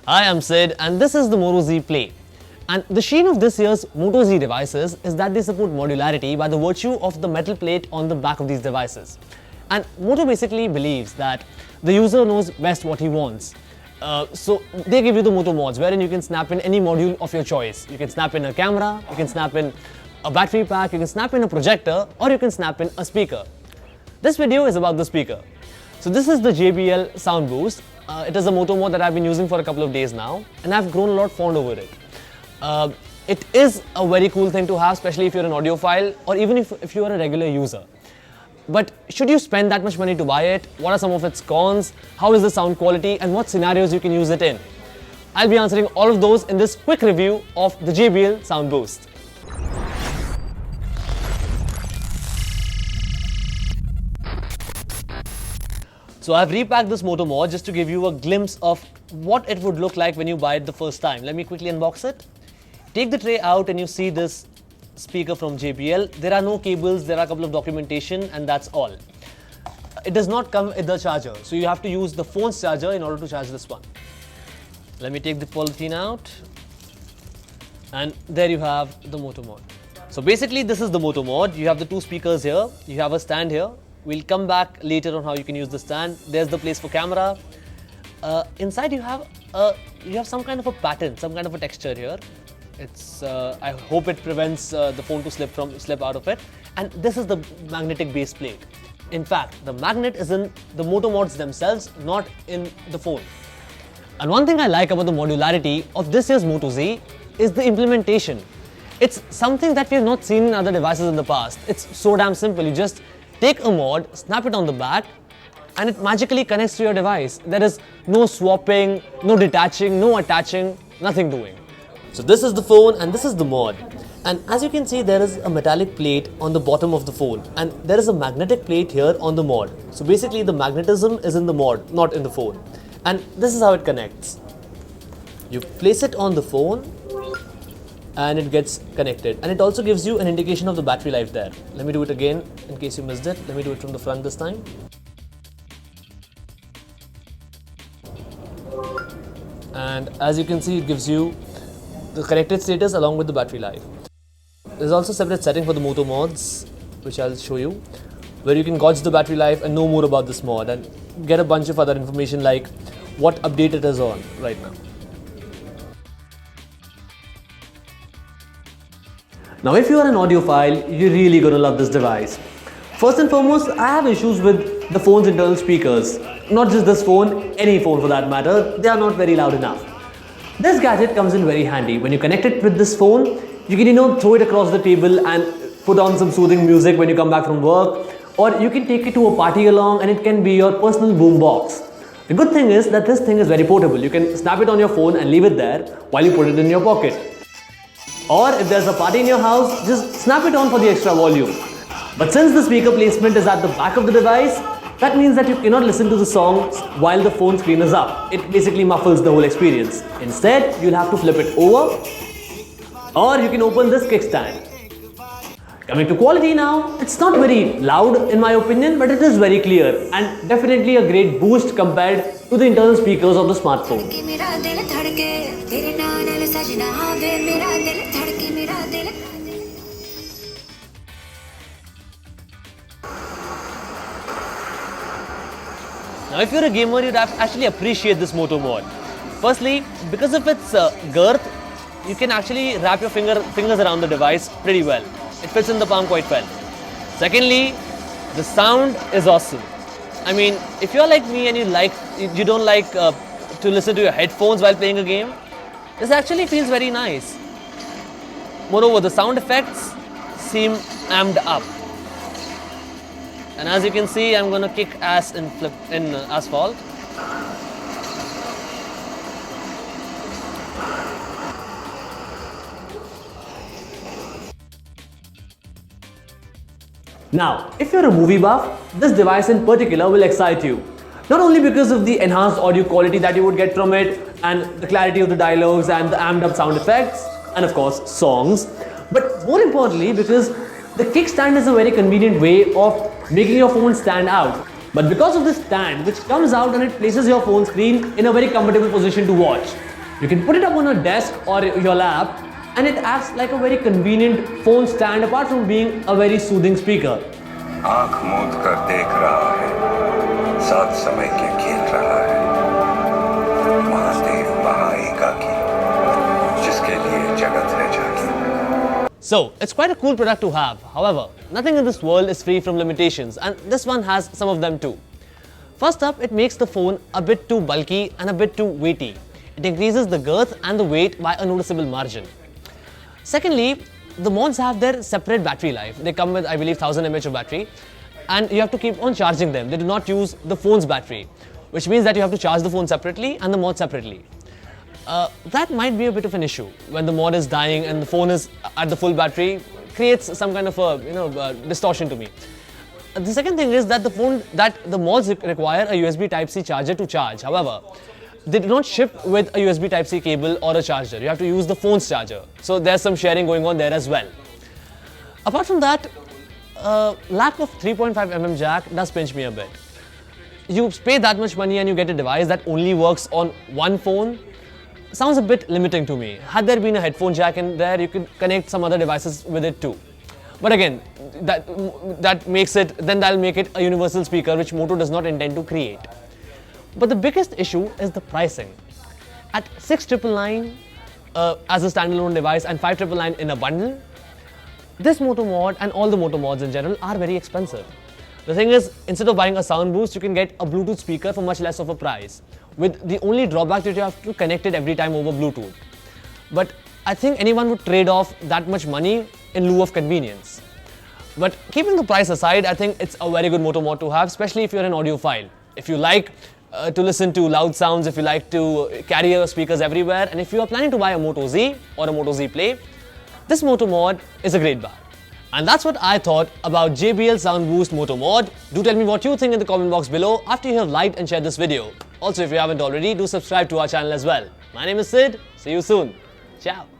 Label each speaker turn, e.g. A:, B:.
A: Hi, I'm Sid and this is the Moto Z Play. And the sheen of this year's Moto Z devices is that they support modularity by the virtue of the metal plate on the back of these devices. And Moto basically believes that the user knows best what he wants. So they give you the Moto Mods wherein you can snap in any module of your choice. You can snap in a camera, you can snap in a battery pack, you can snap in a projector, or you can snap in a speaker. This video is about the speaker. So this is the JBL Sound Boost. It is a Moto Mod that I've been using for a couple of days now and I've grown a lot fond over it. It is a very cool thing to have, especially if you're an audiophile or even if you are a regular user. But should you spend that much money to buy it? What are some of its cons? How is the sound quality and what scenarios you can use it in? I'll be answering all of those in this quick review of the JBL Sound Boost. So I've repacked this Moto Mod just to give you a glimpse of what it would look like when you buy it the first time. Let me quickly unbox it. Take the tray out and you see this speaker from JBL. There are no cables, there are a couple of documentation and that's all. It does not come with the charger, so you have to use the phone's charger in order to charge this one. Let me take the polythene out and there you have the Moto Mod. So basically this is the Moto Mod. You have the two speakers here, you have a stand here. We'll come back later on how you can use the stand. There's the place for camera. Inside you have some kind of a pattern, some kind of a texture here. It's I hope it prevents the phone to slip out of it. And this is the magnetic base plate. In fact, the magnet is in the MotoMods themselves, not in the phone. And one thing I like about the modularity of this year's Moto Z is the implementation. It's something that we have not seen in other devices in the past. It's so damn simple. You just take a mod, snap it on the back, and it magically connects to your device. There is no swapping, no detaching, no attaching, nothing doing. So this is the phone and this is the mod. And as you can see, there is a metallic plate on the bottom of the phone and there is a magnetic plate here on the mod. So basically the magnetism is in the mod, not in the phone. And this is how it connects. You place it on the phone and it gets connected, and it also gives you an indication of the battery life there. Let me do it again in case you missed it. Let me do it from the front this time. And as you can see, it gives you the connected status along with the battery life. There's also a separate setting for the Moto Mods, which I'll show you, where you can gauge the battery life and know more about this mod and get a bunch of other information like what update it is on right now. Now if you are an audiophile, you're really gonna love this device. First and foremost, I have issues with the phone's internal speakers. Not just this phone, any phone for that matter, they are not very loud enough. This gadget comes in very handy. When you connect it with this phone, you can throw it across the table and put on some soothing music when you come back from work, or you can take it to a party along and it can be your personal boom box. The good thing is that this thing is very portable. You can snap it on your phone and leave it there while you put it in your pocket. Or if there's a party in your house, just snap it on for the extra volume. But since the speaker placement is at the back of the device, that means that you cannot listen to the songs while the phone screen is up. It basically muffles the whole experience. Instead, you'll have to flip it over, or you can open this kickstand. Coming to quality now, it's not very loud in my opinion, but it is very clear and definitely a great boost compared to the internal speakers of the smartphone. Now if you're a gamer, you'd actually appreciate this Moto Mod. Firstly, because of its girth, you can actually wrap your fingers around the device pretty well. It fits in the palm quite well. Secondly, the sound is awesome. I mean, if you're like me and you don't like to listen to your headphones while playing a game, this actually feels very nice. Moreover, the sound effects seem amped up. And as you can see, I'm gonna kick ass in asphalt. Now, if you're a movie buff, this device in particular will excite you. Not only because of the enhanced audio quality that you would get from it and the clarity of the dialogues and the amped up sound effects and of course songs, but more importantly because the kickstand is a very convenient way of making your phone stand out. But because of this stand which comes out and it places your phone screen in a very comfortable position to watch. You can put it up on a desk or your lap and it acts like a very convenient phone stand apart from being a very soothing speaker.
B: आँख मूंद कर देख रहा है, साथ समय के खेल रहा है, महादेव महाएकाकी, जिसके लिए जगत है जागी.
A: So, it's quite a cool product to have. However, nothing in this world is free from limitations, and this one has some of them too. First up, it makes the phone a bit too bulky and a bit too weighty. It increases the girth and the weight by a noticeable margin. Secondly, the mods have their separate battery life. They come with, I believe, 1000 mAh of battery, and you have to keep on charging them. They do not use the phone's battery, which means that you have to charge the phone separately and the mod separately. That might be a bit of an issue when the mod is dying and the phone is at the full battery. Creates some kind of a distortion to me. The second thing is that the mods require a USB Type-C charger to charge. However, they do not ship with a USB Type-C cable or a charger. You have to use the phone's charger. So there's some sharing going on there as well. Apart from that, lack of 3.5mm jack does pinch me a bit. You pay that much money and you get a device that only works on one phone. Sounds a bit limiting to me. Had there been a headphone jack in there, you could connect some other devices with it too. But again, that'll make it a universal speaker, which Moto does not intend to create. But the biggest issue is the pricing. At 6,999 as a standalone device and 5,999 in a bundle, this MotoMod and all the MotoMods in general are very expensive. The thing is, instead of buying a sound boost, you can get a Bluetooth speaker for much less of a price, with the only drawback that you have to connect it every time over Bluetooth. But I think anyone would trade off that much money in lieu of convenience. But keeping the price aside, I think it's a very good MotoMod to have, especially if you're an audiophile. If you like to listen to loud sounds, if you like to carry your speakers everywhere, and if you are planning to buy a Moto Z or a Moto Z Play, this MotoMod is a great buy. And that's what I thought about JBL SoundBoost MotoMod. Do tell me what you think in the comment box below after you have liked and shared this video. Also, if you haven't already, do subscribe to our channel as well. My name is Sid. See you soon. Ciao.